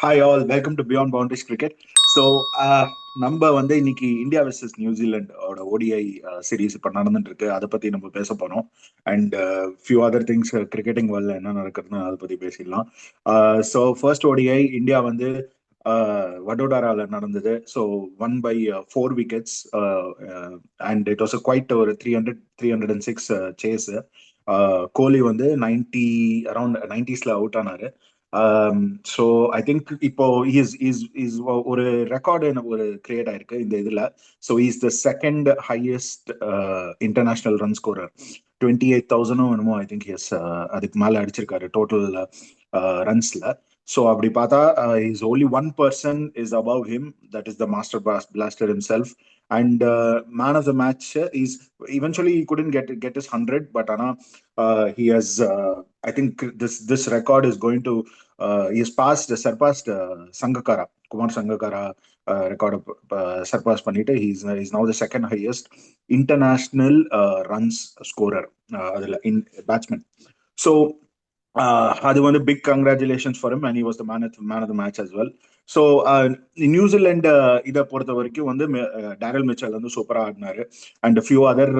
Hi all, welcome to beyond boundaries cricket. So நம்ம வந்து இன்னைக்கு இந்தியா வெர்சஸ் நியூசிலாண்டோட ஓடிஐ சீரீஸ் இப்போ நடந்துட்டு இருக்கு. அதை பத்தி நம்ம பேச போறோம். And few other things cricketing வேர்ல்ட்ல என்ன நடக்குதுன்னு அதை பத்தி பேசிடலாம். ஸோ ஃபர்ஸ்ட் ஓடிஐ இந்தியா வந்து வடோடரால நடந்தது. So 1 by 4 wickets. And it was quite ஒரு 306 சேஸ். கோலி வந்து 90 அரௌண்ட் 90s அவுட் ஆனாரு. ஸோ ஐ திங்க் இப்போ இஸ் ஒரு ரெக்கார்டு ஒரு கிரியேட் ஆயிருக்கு இந்த இதுல. So is the second highest international run scorer. 28,000 என்னமோ ஐ திங்க் எஸ் அதுக்கு மேல அடிச்சிருக்காரு டோட்டல் ரன்ஸ்ல. ஸோ அப்படி பார்த்தா is only one person is above him, that is the master blaster himself. And man of the match is eventually he couldn't get his 100, but he has I think this record is going to he has surpassed Sangakkara, Kumar Sangakkara record surpass பண்ணிட்டு he's now the second highest international runs scorer அதுல in batsman. So அது வந்து big congratulations for him, and he was the man of the match as well. So New Zealand இதை பொறுத்த வரைக்கும் வந்து Daryl Mitchell வந்து சூப்பராக ஆடினாரு. And few other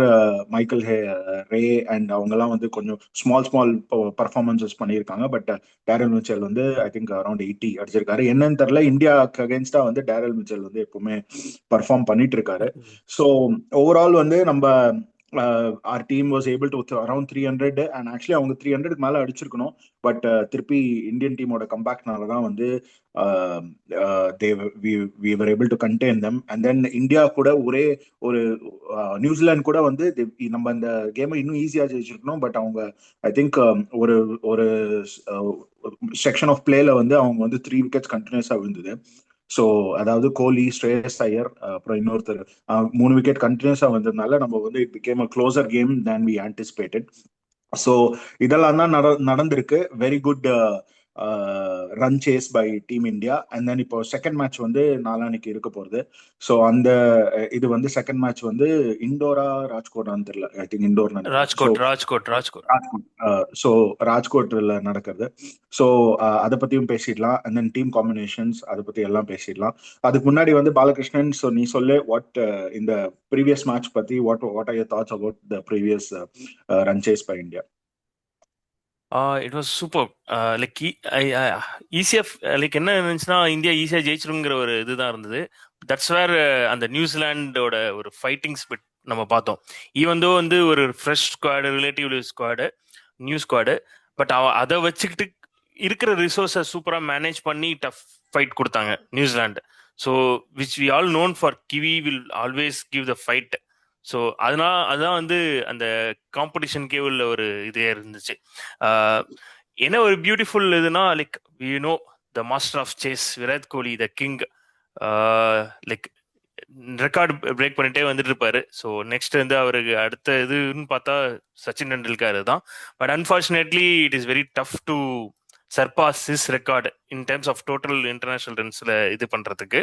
Michael Ray and அவங்கெல்லாம் வந்து கொஞ்சம் ஸ்மால் பர்ஃபார்மன்சஸ் பண்ணியிருக்காங்க. பட் டேரல் மிச்சல் வந்து ஐ திங்க் அரௌண்ட் 80 அடிச்சிருக்காரு. என்னன்னு தெரியல, இந்தியாவுக்கு அகேன்ஸ்டா வந்து டேரல் மிச்சல் வந்து எப்பவுமே பர்ஃபார்ம் பண்ணிட்டு இருக்காரு. ஸோ ஓவரால் வந்து நம்ம our team was able to around 300, and actually அவங்க 300 மேல அடிச்சிருக்கணும். பட் திருப்பி இந்தியன் டீமோட கம்பேக்னால தான் வந்து we were able to contain them. And then India கூட ஒரே ஒரு நியூசிலாந்து கூட வந்து நம்ம இந்த கேமை இன்னும் ஈஸியா ஜெயிச்சிருக்கணும். பட் அவங்க ஐ திங்க் ஒரு ஒரு செக்ஷன் ஆஃப் பிளேல வந்து அவங்க வந்து 3 wickets கண்டினியூஸா விழுந்தது. ஸோ அதாவது கோலி, ஸ்ரேயஸ் ஐயர், அப்புறம் இன்னொருத்தர் 3 விக்கெட் கண்டினியூஸா வந்ததுனால நம்ம வந்து it became a closer game than we anticipated. So இதெல்லாம் தான் நடந்திருக்கு. Very good run chase by team India. And then இப்போ செகண்ட் மேட்ச் வந்து நாளானிக்கு இருக்க போகுது. ஸோ அந்த இது வந்து செகண்ட் மேட்ச் வந்து இண்டோரா ராஜ்கோட்டான்னு தெரியல, I think Indore Rajkot. So ராஜ்கோட்ல நடக்கிறது. ஸோ அதை பத்தியும் பேசிடலாம். அண்ட் தென் டீம் காம்பினேஷன்ஸ் அதை பத்தி எல்லாம் பேசிடலாம். அதுக்கு முன்னாடி வந்து பாலகிருஷ்ணன், ஸோ நீ சொல்லு வாட் இந்த ப்ரீவியஸ் மேட்ச் பத்தி what are your thoughts about the previous run chase by India? It was super. Like ஈஸியா லைக் என்ன இருந்துச்சுன்னா, இந்தியா ஈஸியா ஜெயிச்சிருங்கிற ஒரு இதுதான் இருந்தது. தட்ஸ் வேர் அந்த நியூசிலாண்டோட ஒரு ஃபைட்டிங் ஸ்பிரிட் நம்ம பார்த்தோம். ஈவன் தோ வந்து ஒரு fresh squad, relatively squad, new squad, but அதை வச்சுக்கிட்டு இருக்கிற ரிசோர்ஸை சூப்பராக மேனேஜ் பண்ணி டஃப் ஃபைட் கொடுத்தாங்க New Zealand. So which we all known for kiwi will always give the fight. So அதுதான் வந்து அந்த காம்படிஷனுக்கே உள்ள ஒரு இதே இருந்துச்சு. என்ன ஒரு பியூட்டிஃபுல் இதுனா, like you know the master of chase Virat Kohli, the king, like record break பண்ணிட்டே வந்துட்டு இருப்பாரு. ஸோ நெக்ஸ்ட் வந்து அவருக்கு அடுத்த இதுன்னு பார்த்தா சச்சின் டெண்டுல்கர் தான். But unfortunately it is very tough to surpass his record in terms of total international ரன்ஸ்ல இது பண்றதுக்கு,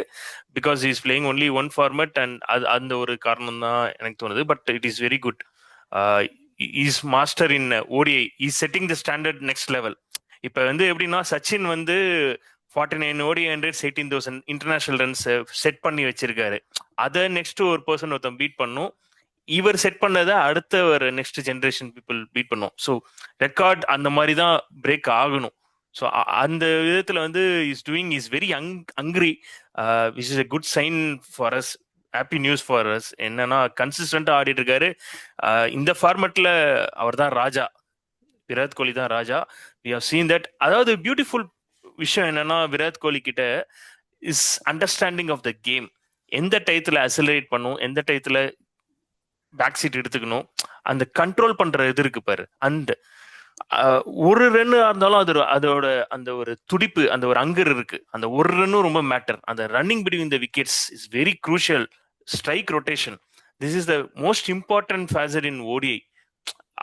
because is playing only one format. And அந்த ஒரு காரணம் தான் எனக்கு தோணுது. But it is very good. Is master in ODI, is setting the standard next level. இப்ப வந்து எப்படின்னா, சச்சின் வந்து 49 ODI 18,000 இன்டர்நேஷனல் ரன்ஸ் செட் பண்ணி வச்சிருக்காரு. அதை நெக்ஸ்ட் ஒரு பர்சன் ஒருத்தன் பீட் பண்ணும். இவர் செட் பண்ணதை அடுத்த ஒரு நெக்ஸ்ட் ஜென்ரேஷன் பீப்புள் பீட் பண்ணும். ஸோ ரெக்கார்ட் அந்த மாதிரி தான் பிரேக் ஆகணும். ஸோ அந்த விதத்துல வந்து is doing is very hungry, which is a good sign for us, happy news for us. என்னன்னா கன்சிஸ்டண்டா ஆடிட்டு இருக்காரு. இந்த ஃபார்மேட்ல அவர் தான் ராஜா, விராட் கோலி தான் ராஜா. We have seen that. அதாவது பியூட்டிஃபுல் விஷயம் என்னன்னா, விராட் கோலி கிட்ட is understanding of the game. எந்த டயத்துல அசலரேட் பண்ணும், எந்த டயத்துல பேக் சீட் எடுத்துக்கணும், அந்த கண்ட்ரோல் பண்ற இது இருக்கு பாரு. அந்த ஒரு ரன் இருந்தாலும் அதோட அந்த ஒரு துடிப்பு, அந்த ஒரு அங்கர் இருக்கு. அந்த ஒரு ரன்னும் ரொம்ப மேட்டர். அந்த running between the wickets is very crucial. Strike rotation, this is the most important phasor in ODI.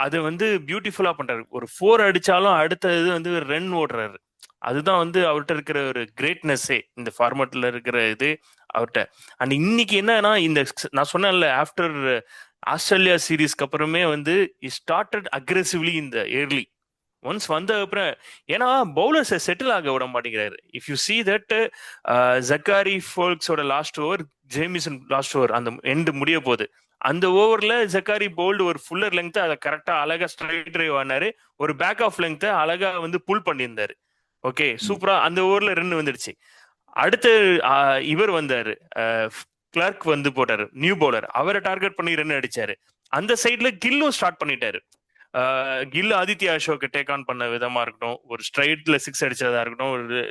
அது வந்து பியூட்டிஃபுல்லா பண்றாரு. ஒரு 4 அடிச்சாலும் அடுத்த இது வந்து ரன் ஓடுறாரு. அதுதான் வந்து அவர்கிட்ட இருக்கிற ஒரு கிரேட்னஸ்ஸே, இந்த ஃபார்மேட்ல இருக்கிற இது அவர்கிட்ட. அண்ட் இன்னைக்கு என்னன்னா, இந்த நான் சொன்னேன்ல, ஆஃப்டர் ஆஸ்திரேலியா சீரீஸ்க்கு அப்புறமே வந்து ஸ்டார்டட் அக்ரெசிவ்லி இந்த ஏர்லி. ஒன்ஸ் வந்த அப்புறம், ஏன்னா பவுலர்ஸை செட்டில் ஆக விட மாட்டேங்கிறாரு. If you see that Zakary ஃபோல்க்ஸோட last over, Jamieson last over, அந்த எண்டு முடிய போகுது. அந்த ஓவர்ல ஜக்காரி போல்டு ஒரு ஃபுல்லர் லெங்த் அதை கரெக்டா அழகா ஸ்ட்ரைட் டிரைவ் ஆனாரு. ஒரு பேக் ஆஃப் லெங்த் அழகா வந்து புல் பண்ணியிருந்தாரு. ஓகே, சூப்பரா அந்த ஓவர்ல ரன் வந்துடுச்சு. அடுத்து இவர் வந்தாரு, கிளார்க் வந்து போட்டாரு, நியூ பவுலர், அவரை டார்கெட் பண்ணி ரன் அடிச்சாரு. அந்த சைட்ல கில்லும் ஸ்டார்ட் பண்ணிட்டாரு. கில் ஆதித்யா அசோக் டேக் ஆன் பண்ண விதமா இருக்கட்டும், ஒரு ஸ்ட்ரைட்ல சிக்ஸ் அடிச்சதா இருக்கட்டும், ஒரு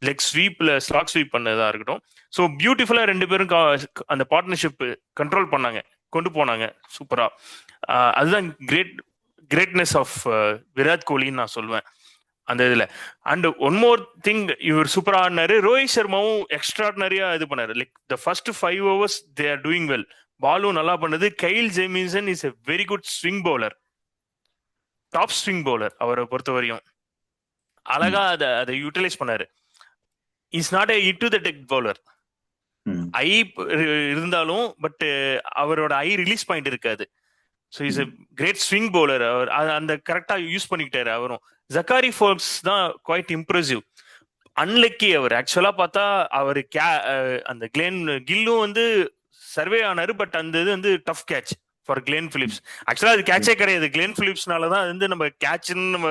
லெக் ஸ்வீப்ல ஸ்லாக் ஸ்வீப் பண்ணதா இருக்கட்டும், ஸோ பியூட்டிஃபுல்லா ரெண்டு பேரும் அந்த பார்ட்னர்ஷிப் கண்ட்ரோல் பண்ணாங்க, கொண்டு போனாங்க சூப்பரா. அதுதான் கிரேட்னஸ் ஆஃப் விராட் கோலின்னு நான் சொல்லுவேன் அந்த இதுல. அண்ட் ஒன் மோர் திங், இவர் சூப்பரா ஆடினாரு. ரோஹித் சர்மாவும் எக்ஸ்ட்ராடினரியா இது பண்ணாரு. Like the first 5 overs they are doing well. பாலும் நல்லா பண்ணது. Kyle Jamieson is a very good swing bowler, top swing bowler. அவரை பொறுத்த வரையும் அழகா அதை யூட்டிலைஸ் பண்ணாரு. Is not a it to the deck bowler. High இருந்தாலும் பட் அவரோட ஐ ரிலீஸ் பாயிண்ட் இருக்காது. So is a great swing bowler. அவர் அந்த கரெக்டா யூஸ் பண்ணிக்கிட்டாரு அவரும். ஜக்காரி ஃபோல்க்ஸ் தான் குவைட் இம்ப்ரெசிவ். அன்லக்கி அவர் ஆக்சுவலா பார்த்தா அவர் அந்த கில்லும் வந்து சர்வே ஆனாரு. பட் அந்த இது வந்து tough catch for Glenn Phillips. ஆக்சுவலா அது கேட்சே கிடையாது. கிளென் பிலிப்ஸ்னாலதான் வந்து நம்ம கேட்ச்ன்னு நம்ம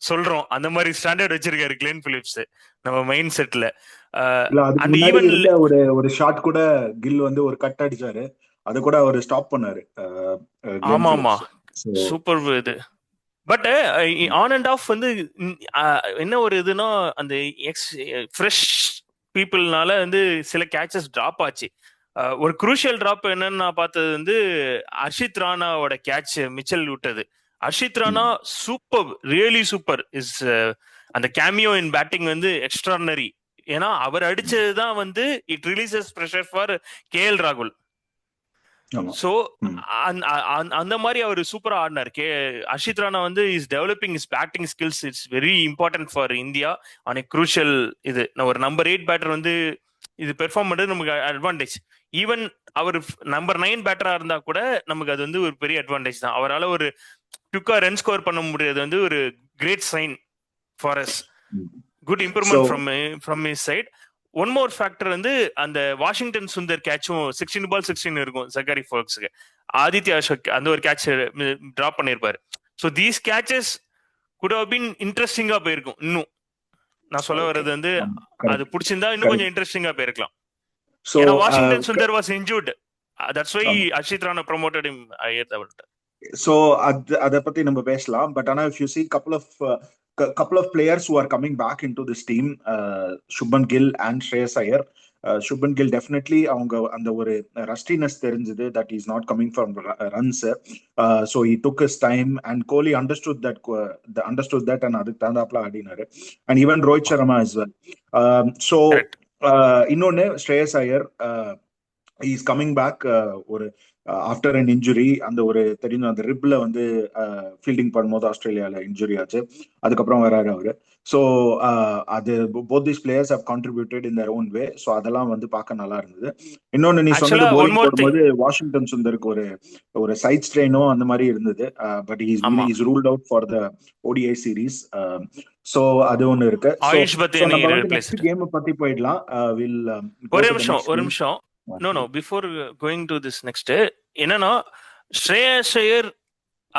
சொல்றோம். அந்த மாதிரி ஸ்டாண்டர்ட் வச்சிருக்காரு கிளென் பிலிப்ஸ் நம்ம மைண்ட் செட்ல. அண்ட் ஈவன் ஒரு ஷாட் கூட கில் வந்து ஒரு கட் அடிச்சாரு, அது கூட அவர் ஸ்டாப் பண்ணாரு. ஆமா ஆமா, சூப்பர் இது. பட் ஆன் அண்ட் ஆஃப் வந்து என்ன ஒரு இதுனா, அந்த ஃப்ரெஷ் பீப்புள்னால வந்து சில கேட்சஸ் டிராப் ஆச்சு. ஒரு குரூஷியல் டிராப் என்னன்னு நான் பார்த்தது வந்து ஹர்ஷித் ராணாவோட கேட்ச் மிச்சல் விட்டது. Harshit Rana super, really super. Is அந்த கேமியோ இன் பேட்டிங் வந்து எக்ஸ்ட்ராடனரி. ஏன்னா அவர் அடிச்சதுதான் வந்து it releases pressure for KL ராகுல். சோ அந்த மாதிரி அவர் சூப்பரா ஆடினார். ஹர்ஷித் ராணா வந்து is developing is batting skills. It's very important for India on a crucial இது. ஒரு நம்பர் 8 பேட்டர் வந்து இது பெர்ஃபார்ம் பண்றது நமக்கு அட்வான்டேஜ். ஈவன் அவர் நம்பர் 9 பேட்டரா இருந்தா கூட நமக்கு அது வந்து ஒரு பெரிய அட்வான்டேஜ் தான். அவரால் ஒரு குவிக்கா ரன் ஸ்கோர் பண்ண முடியாது வந்து ஒரு great sign for us. Good improvement from his side. One more factor வந்து அந்த வாஷிங்டன் சுந்தர் கேட்சும் 16 பால் 16 இருக்கும் ஜக்காரி ஃபோல்க்ஸ்க்கு. ஆதித்யா அசோக் அந்த ஒரு கேட்ச் டிராப் பண்ணிருப்பாரு. So these catches could have been இன்ட்ரெஸ்டிங்கா போயிருக்கும். இன்னும் நான் சொல்ல வர்றது வந்து அது பிடிச்சிருந்தா இன்னும் கொஞ்சம் இன்ட்ரெஸ்டிங்கா போயிருக்கலாம். ஏன்னா Washington Sundar was injured. That's why Harshit Rana promoted him higher level. So அத பத்தி நம்ம பேசலாம். பட் ஆனா if you see couple of players who are coming back into this team, Shubman Gill and Shreyas Iyer. Shubman Gill definitely அவங்க அந்த ஒரு ரஸ்டினஸ் தெரிஞ்சது that he's not coming from runs. So he took his time and Kohli understood that and அதுக்கு தகுந்தாப்ல ஆடினாரு. And even Rohit Sharma as well. So இன்னொன்னு Shreyas Iyer is coming back ஒரு after an injury. அந்த ஒரு தெரியும், அந்த ரிப்ல வந்து fielding பண்ணும்போது ஆஸ்திரேலியாவில் இன்ஜுரி ஆச்சு. அதுக்கப்புறம் வராரு அவரு. ஸோ அது both these players have contributed in their own way. So அதெல்லாம் வந்து பார்க்க நல்லா இருந்தது. இன்னொன்னு நீ சொன்னது போலிங் போடும்போது வாஷிங்டன் சுந்தருக்கு ஒரு சைட் ஸ்ட்ரெயினோ அந்த மாதிரி இருந்தது. But is ruled out for the ODI series. So அது ஒண்ணு இருக்கு. கேம் பத்தி போயிடலாம். ஒரு நிமிஷம் No, before going to this next, என்னன்னா ஸ்ரேயஸ் ஐயர்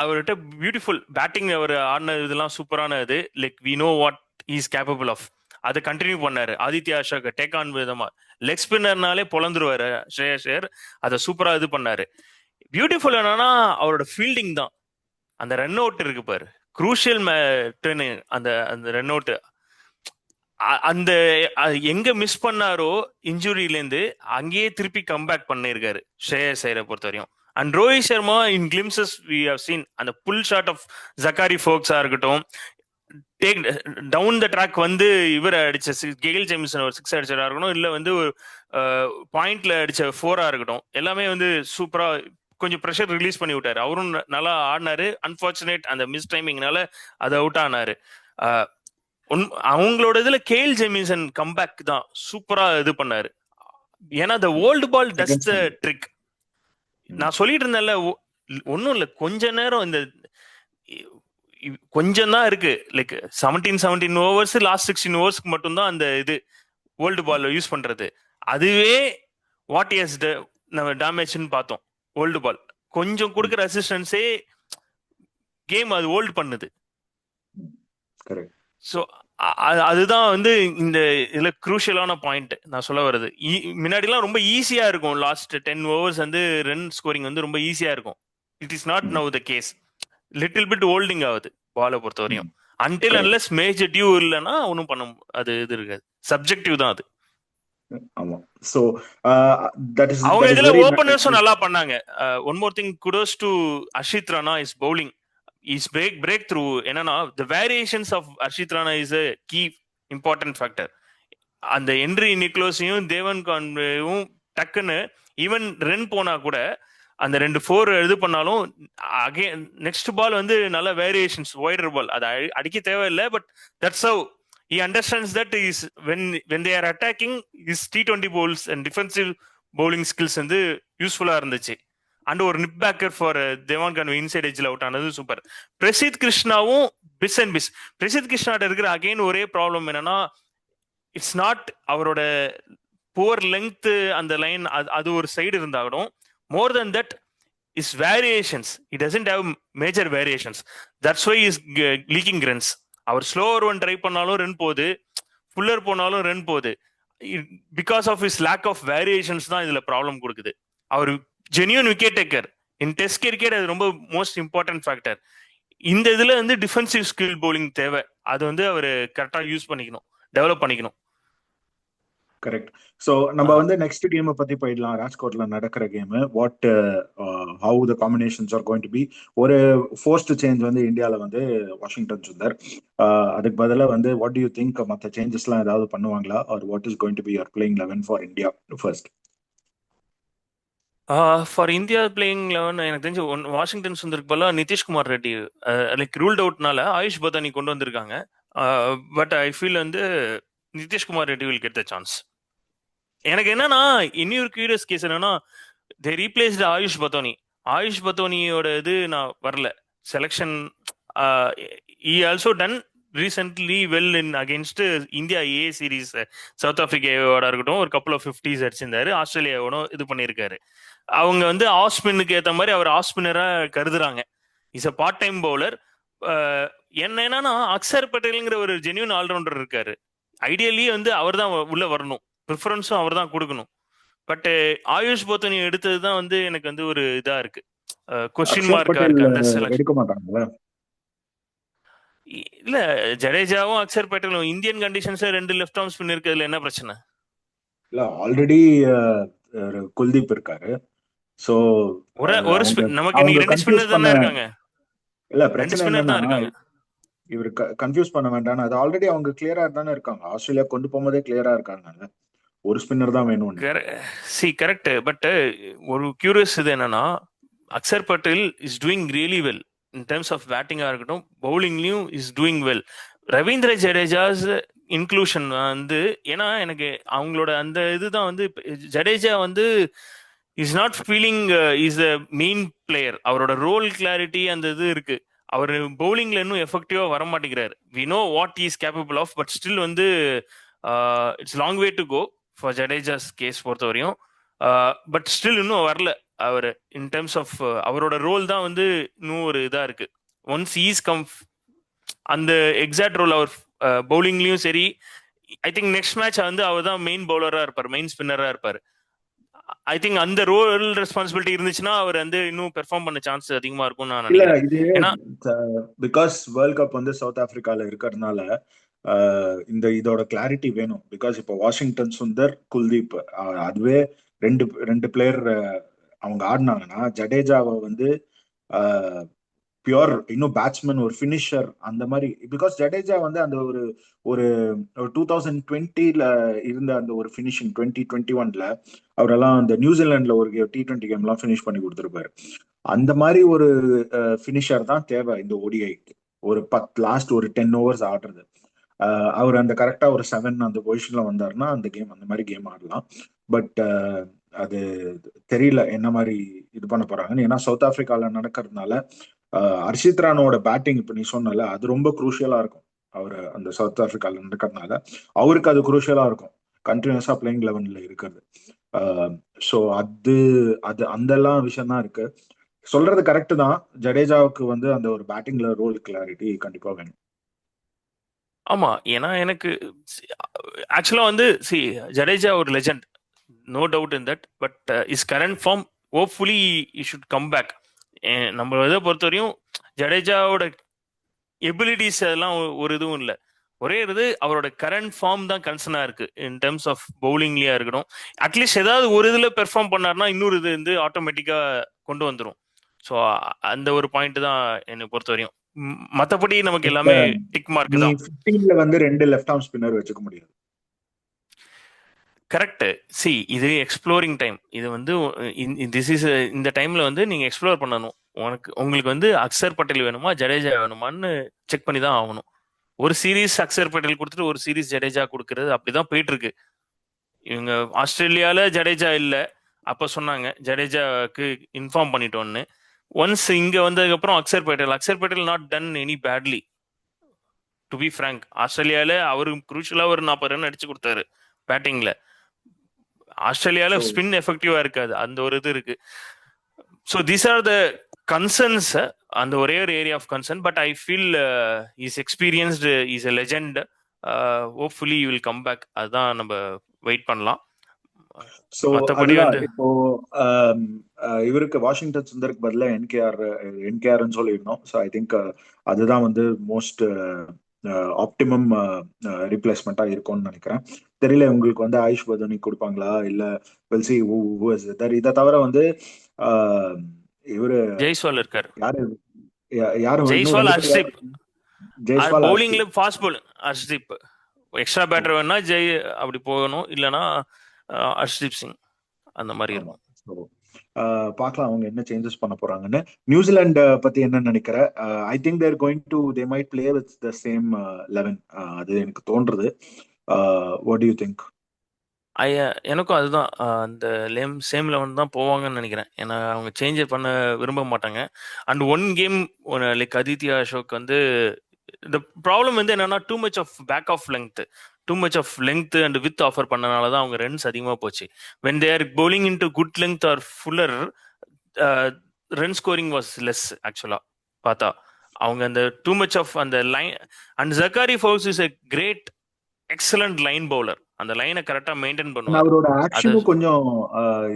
அவர்கிட்ட பியூட்டிஃபுல் பேட்டிங், அவர் ஆடின இதெல்லாம் சூப்பரான இது. Like we know what is capable of. அதை கண்டினியூ பண்ணாரு. ஆதித்யா அசோக் டேக் ஆன் விதமா லெக் ஸ்பின்னர்னாலே பொழந்துருவாரு ஸ்ரேயஸ் ஐயர். அதை சூப்பரா இது பண்ணாரு. பியூட்டிஃபுல் என்னன்னா அவரோட ஃபீல்டிங் தான். அந்த ரன் அவுட் இருக்கு பாரு, குரூஷியல் அந்த ரன் அவுட் அந்த எங்க மிஸ் பண்ணாரோ இன்ஜுரியிலேருந்து அங்கேயே திருப்பி கம்பேக் பண்ணிருக்காரு ஸ்ரேயஸ் ஐயரை பொறுத்த வரையும். And Rohit Sharma in glimpses we have seen அந்த புல் ஷாட் ஆஃப் ஜக்காரி ஃபோக்ஸா இருக்கட்டும், டேக் டவுன் த ட்ராக் வந்து இவர் அடிச்ச கெயில் ஜேமிசன் ஒரு 6 அடிச்சதா இருக்கணும், இல்ல வந்து ஒரு பாயிண்ட்ல அடிச்ச 4 இருக்கட்டும், எல்லாமே வந்து சூப்பரா கொஞ்சம் ப்ரெஷர் ரிலீஸ் பண்ணி விட்டாரு. அவரும் நல்லா ஆடினாரு. அன்பார்ச்சுனேட் அந்த மிஸ் டைமிங்னால அது அவுட் ஆனாரு. அவங்களோட இதுல கேஎல் ஜெமிசன் கம்பேக் தான் சூப்பரா இது பண்ணாரு. ஏன்னா the old ball does the trick. நான் சொல்லிட்டு இருந்தேன்ல, ஒன்னும் இல்ல, கொஞ்ச நேரம் இந்த கொஞ்சம் தான் இருக்கு. லைக் 17 ஓவர்ஸ், லாஸ்ட் 16 ஓவர்ஸ்க்கு மட்டும்தான் அந்த இது ஓல்டு பால் யூஸ் பண்றது. அதுவே வாட் இஸ் நம்ம டேமேஜ்னு பார்த்தோம். ஓல்டு பால் கொஞ்சம் கொடுக்குற அசிஸ்டன்ஸே கேம் அது ஹோல்ட் பண்ணுது. கரெக்ட். ஸோ அதுதான் வந்து இந்த இதுல குரூஷியலான பாயிண்ட் நான் சொல்ல வருது. முன்னாடிலாம் ரொம்ப ஈஸியா இருக்கும். லாஸ்ட் 10 ஓவர்ஸ் வந்து ரன் ஸ்கோரிங் வந்து ரொம்ப ஈஸியா இருக்கும். It is not now the case. Little bit holding ஆகுது பாலை பொறுத்த வரையும். அன்டில் அன்லெஸ் மேஜர் டியூ இல்லைன்னா ஒன்றும் பண்ண அது இது இருக்காது. சப்ஜெக்டிவ் தான் அது. ஆமா. சோ தட் இஸ் அவங்க இதுல ஓபனர்ஸும் நல்லா பண்ணாங்க. One more thing, kudos to Harshit Rana is bowling is breakthrough. என்னன்னா the variations of Harshit Rana is a key important factor. அந்த என்ட்ரி நிக்லோஸையும் தேவன் கான்வேயும் டக்குன்னு ஈவன் ரன் போனா கூட அந்த 2 4 இது பண்ணாலும் அகைன் நெக்ஸ்ட் பால் வந்து நல்ல வேரியேஷன்ஸ், வைடர் பால் அது அடிக்க தேவையில்லை. But that's how he understands that is when they are attacking his T20 bowls and defensive bowling skills வந்து யூஸ்ஃபுல்லா இருந்துச்சு. அண்ட் ஒரு nip backer for Devon Conway inside எட்ஜில் அவுட் ஆனது சூப்பர். பிரசித் கிருஷ்ணாவும் பிஸ் அண்ட் பிஸ். பிரசித் கிருஷ்ணாட்ட இருக்கிற அகைன் ஒரே ப்ராப்ளம் என்னன்னா இட்ஸ் நாட் அவரோட புவர் லெங்த் அந்த லைன் அது ஒரு சைடு இருந்தாலும் more then that is variations. It doesn't have major variations. That's why is leaking runs. அவர் ஸ்லோவர் ஒன் ட்ரை பண்ணாலும் ரன் போகுது, ஃபுல்லர் போனாலும் ரன் போகுது. Because of is lack of variations தான் இதுல ப்ராப்ளம் கொடுக்குது. அவர் genuine wicket taker. In test cricket அது ரொம்ப மோஸ்ட் இம்பார்ட்டன்ட் ஃபேக்டர். இந்த இதுல வந்து டிஃபென்சிவ் ஸ்கில் பவுலிங் தேவை. அது வந்து அவர் கரெக்டா யூஸ் பண்ணிக்கணும், டெவலப் பண்ணிக்கணும். கரெக்ட். சோ நம்ம வந்து நெக்ஸ்ட் கேம் பத்தி போயிடலாம். ராஜ்கோட்ல நடக்கிற game. What how the combinations are going to be. ஒரு ஃபோர்ஸ்ட் சேஞ்ச் வந்து இந்தியால வந்து வாஷிங்டன் சுந்தர். அதுக்கு பதிலாக வந்து வாட் டு யூ திங்க் மற்ற சேஞ்சஸ்லாம் ஏதாவது பண்ணுவாங்களா? Or what is going to be your playing 11 for India first? For India playing 11 எனக்கு தெரிஞ்சு வாஷிங்டன் சுந்தருக்கு பதிலாக நிதிஷ்குமார் ரெட்டி லைக் ரூல்ட் அவுட்னால ஆயுஷ் பதானி கொண்டு வந்திருக்காங்க. பட் ஐ ஃபீல் வந்து Nitish Kumar Reddy will get the chance. எனக்கு என்னன்னா இன்னொரு கியூரியஸ் கேஸ் என்னன்னா தே ரீப்ளேஸ்ட் ஆயுஷ் பத்தோனி. ஆயுஷ் பத்தோனியோட இது நான் வரல selection. He also done recently well in against India A series. South ஆப்பிரிக்காவோட இருக்கட்டும் ஒரு கப்பல் ஆஃப் 50s அடிச்சிருந்தாரு. ஆஸ்திரேலியாவோட இது பண்ணியிருக்காரு. அவங்க வந்து ஆஃப் ஸ்பின்னுக்கு ஏற்ற மாதிரி அவர் ஆஃப் ஸ்பின்னரா கருதுறாங்க. Is a part time bowler. என்னன்னா அக்சர் பட்டேலுங்கிற ஒரு ஜென்யூன் ஆல்ரவுண்டர் இருக்காரு. ஐடியலி வந்து அவர் தான் உள்ள வரணும், ப்ரிஃபரன்ஸும் அவர் தான் கொடுக்கணும். பட் ஆயுஷ் போத்தனி எடுத்தது தான் வந்து எனக்கு வந்து ஒரு இதா இருக்கு, கொஸ்டின் மார்க்கா இருக்கு அந்த செலக்ஷன். எடுக்க மாட்டாங்களா? இல்ல, ஜடேஜாவும் அக்சர் பட்டேலும் இந்தியன் கண்டிஷன்ஸ்ல 2 லெஃப்ட் ஆர்ம் ஸ்பின் இருக்கிறதுல என்ன பிரச்சனை? இல்ல ஆல்ரெடி குல்தீப் இருக்காரு. சோ ஒரு நமக்கு இன்னைக்கு 2 ஸ்பின்னர் தானே இருக்காங்க. இல்ல பிரச்சனை என்னன்னா இவரு கன்ஃபியூஸ் பண்ண வேண்டாம். அது ஆல்ரெடி அவங்க கிளியரா தானே இருக்காங்க. ஆஸ்திரேலியா கொண்டு போகும்போதே கிளியரா இருக்காங்க. ஒரு ஸ்பின்னர் தான் வேணும். See correct. பட் ஒரு கியூரியஸ் இது என்னன்னா Axar Patel is doing really well in terms of பேட்டிங்கா இருக்கட்டும், பவுலிங்லயும் is doing well. Ravindra Jadeja's inclusion வந்து ஏன்னா எனக்கு அவங்களோட அந்த இதுதான் வந்து ஜடேஜா வந்து is not feeling is a main player. அவரோட ரோல் கிளாரிட்டி அந்த இது இருக்கு. அவர் பவுலிங்ல இன்னும் எஃபெக்டிவா வர மாட்டேங்கிறாரு. We know what is capable of. But still வந்து it's long way to go for Jadeja's case பொறுத்த வரையும். பட் ஸ்டில் இன்னும் வரல அவர். இன் டர்ம்ஸ் ஆஃப் அவரோட ரோல் தான் வந்து இன்னும் ஒரு இதா இருக்கு. ஒன்ஸ் ஈஸ் கம் அந்த எக்ஸாக்ட் ரோல் அவர் பவுலிங்லயும் சரி, ஐ திங்க் நெக்ஸ்ட் மேட்ச் வந்து அவர் தான் மெயின் பவுலரா இருப்பார், மெயின் ஸ்பின்னரா இருப்பார். ஐ திங்க் அந்த ரோல் ரெஸ்பான்சிபிலிட்டி இருந்துச்சுன்னா அவர் வந்து இன்னும் பெர்ஃபார்ம் பண்ண சான்ஸ் அதிகமா இருக்கும் நான் நினைக்கிறேன். ஏன்னா பிகாஸ் வேர்ல்ட் கப் வந்து சவுத் ஆப்பிரிக்கால இருக்கிறதுனால இதோட கிளாரிட்டி வேணும். பிகாஸ் இப்போ வாஷிங்டன் சுந்தர், குல்தீப் அதுவே ரெண்டு பிளேயர் அவங்க ஆடினாங்கன்னா ஜடேஜாவை வந்து பியூர் இன்னும் பேட்ஸ்மேன், ஒரு ஃபினிஷர் அந்த மாதிரி. பிகாஸ் ஜடேஜா வந்து அந்த ஒரு 2020 இருந்த அந்த ஒரு ஃபினிஷிங் 2021 அவரெல்லாம் அந்த நியூசிலாந்துல ஒரு T20 கேம்லாம் ஃபினிஷ் பண்ணி கொடுத்துருப்பாரு. அந்த மாதிரி ஒரு ஃபினிஷர் தான் தேவை இந்த ODI. ஒரு லாஸ்ட் ஒரு 10 ஓவர்ஸ் ஆடுறது. அவர் அந்த கரெக்டா ஒரு 7 அந்த பொசிஷன்ல வந்தாருன்னா அந்த கேம் அந்த மாதிரி கேம் ஆடலாம். பட் அது தெரியல என்ன மாதிரி இது பண்ண போறாங்கன்னு. ஏன்னா சவுத் ஆப்பிரிக்கால நடக்கிறதுனால ஹர்ஷித் ராணோட பேட்டிங் இப்ப நீ சொன்னல அது ரொம்ப குரூஷியலா இருக்கும். அவர் அந்த சவுத் ஆப்பிரிக்கால இருக்கிறதுனால அவருக்கு அது குரூஷியலா இருக்கும் கண்டினியூஸா பிளேயிங் லெவன்ல இருக்கிறது. ஸோ அது அது அந்த எல்லாம் விஷயம் தான் இருக்கு. சொல்றது கரெக்ட் தான். ஜடேஜாவுக்கு வந்து அந்த ஒரு பேட்டிங்ல ரோல் கிளாரிட்டி கண்டிப்பா வேணும். ஆமா. ஏன்னா எனக்கு ஆக்சுவலா வந்து ஜடேஜா ஒரு legend, no doubt in that. But is current form hopefully he should come back. நம்ம இதை பொறுத்தவரையும் ஜடேஜாவோட எபிலிட்டிஸ் அதெல்லாம் ஒரு இதுவும் இல்லை. ஒரே இது அவரோட கரண்ட் ஃபார்ம் தான் கன்சர்னா இருக்கு இன் டர்ம்ஸ் ஆஃப் பவுலிங்லயா இருக்கட்டும். அட்லீஸ்ட் ஏதாவது ஒரு இதுல பெர்ஃபார்ம் பண்ணாருன்னா இன்னொரு இது வந்து ஆட்டோமேட்டிக்கா கொண்டு வந்துரும். ஸோ அந்த ஒரு பாயிண்ட் தான் என்னை பொறுத்தவரையும். மற்றபடி நமக்கு இப்ப எல்லாமே டிக் மார்க் நீ தான். 15ல வந்து 2 லெஃப்ட் ஆர்ம் ஸ்பின்னர் வச்சுக்க முடியாது. கரெக்ட். இது எக்ஸ்ப்ளோரிங் டைம். இது வந்து திஸ் இஸ் இந்த டைம்ல வந்து நீங்க எக்ஸ்ப்ளோர் பண்ணணும். உங்களுக்கு வந்து அக்சர் பட்டேல் வேணுமா ஜடேஜா வேணுமான்னு செக் பண்ணி தான் ஆகணும். ஒரு சீரீஸ் அக்சர் பட்டேல் கொடுத்துட்டு ஒரு சீரீஸ் ஜடேஜா கொடுக்கறது அப்படிதான் போயிட்டு இருக்கு. இவங்க ஆஸ்திரேலியால ஜடேஜா இல்ல, அப்ப சொன்னாங்க ஜடேஜாக்கு இன்ஃபார்ம் பண்ணிட்டோன்னு. ஒன்ஸ் இங்க வந்ததுக்கு அப்புறம் Axar Patel not done any badly to be frank. ஆஸ்திரேலியால அவரு குரூஷியலா ஒரு 40 ரன் அடிச்சு கொடுத்தாரு பேட்டிங்ல. ஆஸ்திரேலியால So, ஸ்பின் எஃபெக்டிவா இருக்காது, அந்த ஒரு இது இருக்கு. So these are the concerns, அந்த ஒரே ஒரு area of concern. But I feel is experienced, is a legend. Hopefully will come back. அதுதான் நம்ம வெயிட் பண்ணலாம். ஸோ மற்றபடி அதுதான் வந்து இப்போ இவருக்கு வாஷிங்டன் சுந்தருக்கு பதிலாக என்கேஆர்னு சொல்லியிருந்தோம். ஸோ ஐ திங்க் அதுதான் வந்து மோஸ்ட் ஆப்டிமம் ரீப்ளேஸ்மெண்டா இருக்கும்னு நினைக்கிறேன். தெரியல உங்களுக்கு வந்து ஆயுஷ் பதோனி கொடுப்பாங்களா இல்ல வெல்சி இதை தவிர வந்து இவரு ஜெய்ஸ்வால் இருக்காரு. யாரு யாரும் இன்னும் ஜெய்ஸ்வால், 2 பேர் ஹர்ஷ்தீப். ஜெய்ஸ்வால் பவுலிங்ல Harshdeep. Fast bowling Harshdeep. Extra batter வேணா அப்படி போகணும், இல்லைன்னா ஹர்ஷ்தீப் சிங் அந்த மாதிரி ஆமா. இருக்கும். ஸோ பார்க்கலாம் அவங்க என்ன சேஞ்சஸ் பண்ண போறாங்கன்னு. நியூசிலாந்து பத்தி என்ன நினைக்கிற? I think they're going to they might play with the same 11. அது எனக்கு தோன்றது. What to you think? எனக்கும் அதுதான். அந்த சேம் லெவன் தான் போவாங்கன்னு நினைக்கிறேன். ஏன்னா அவங்க சேஞ்ச் பண்ண விரும்ப மாட்டாங்க. And one game like Aditya Ashok வந்து இந்த ப்ராப்ளம் வந்து என்னன்னா too much off length and with offer பண்ணனால தான் அவங்க ரன்ஸ் அதிகமாக போச்சு. When they're bowling into good length or fuller, run scoring was less ஆக்சுவலா பார்த்தா. அவங்க அந்த டூ மச் ஆஃப் அந்த line. And Zachary Foulkes is a great excellent line bowler. அந்த லைனை கரெக்டா மெயின்டைன் பண்ணுவார். அவரோட அது ஆக்ஷனும் கொஞ்சம்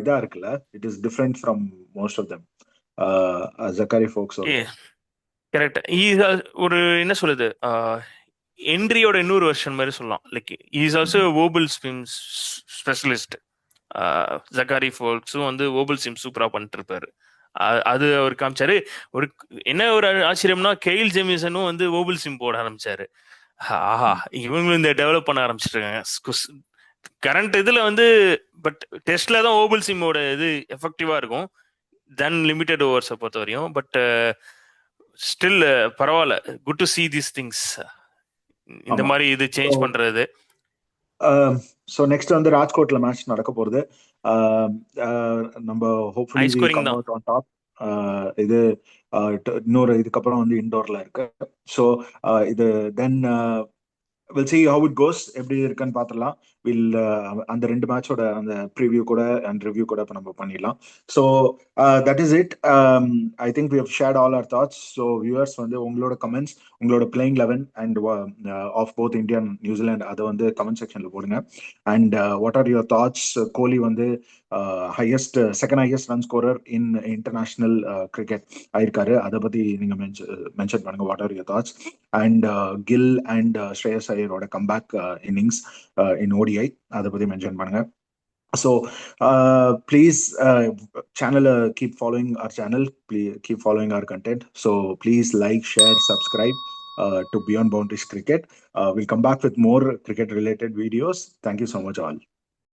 இதா இருக்குல்ல. It is different from most of them. Zachary Foulkes correct. ஒரு என்ன சொல்லுது, என்ட்ரியோட இன்னொரு வெர்ஷன் மாதிரி சொல்லலாம். Like is also opal spin specialist. Zachary ஃபோல்க்ஸும் வந்து ஓபல் சிம் சூப்பரா பண்ணிட்டு இருப்பாரு. அது அவர் காமிச்சாரு. ஒரு என்ன ஒரு ஆச்சரியம்னா கெயில் ஜெமிசனும் வந்து ஓபல் சிம் போட ஆரம்பிச்சாரு. ஆஹா, இவங்களும் இந்த டெவலப் பண்ண ஆரம்பிச்சிருக்காங்க கரண்ட் இதுல வந்து. பட் டெஸ்ட்ல தான் ஓபல் சிம்மோட இது எஃபெக்டிவா இருக்கும் தென் லிமிடெட் ஓவர்ஸை பொறுத்த வரையும். பட் ஸ்டில் பரவாயில்ல, good to see these things. இந்த மாதிரி இது சேஞ்ச் பண்றது. ஸோ நெக்ஸ்ட் வந்து ராஜ்கோட்ல மேட்ச் நடக்க போகுது. நம்ம ஹோப்ஃபுல்லி ஹை ஸ்கோரிங் கம் தான். Out on top. இது இன்னொரு இதுக்கப்புறம் வந்து இண்டோர்ல இருக்கு. ஸோ இது then will see how it goes. எப்படி இருக்குன்னு பார்த்துடலாம். அந்த 2 மேட்சோட அந்த ப்ரிவியூ கூட அண்ட் ரிவ்யூ கூட இப்போ நம்ம பண்ணிடலாம். So that is it. I think we have shared all our thoughts. So viewers வந்து உங்களோட கமெண்ட்ஸ், உங்களோட playing 11 and of both India and New Zealand அதை வந்து கமெண்ட் செக்ஷன்ல போடுங்க. And what are your thoughts? Kohli வந்து second highest run scorer in international cricket ஆயிருக்காரு. அதை பத்தி நீங்க மென்ஷன் பண்ணுங்க. What are your thoughts? And Gill and Shreyas ஐயரோட கம்பேக் இன்னிங்ஸ் இன் ODI அதை பத்தி மென்ஷன் பண்ணுங்க. So please channel keep following our channel. Please keep following our content. So please like, share, subscribe to Beyond Boundaries Cricket. We'll come back with more cricket related videos. Thank you so much all.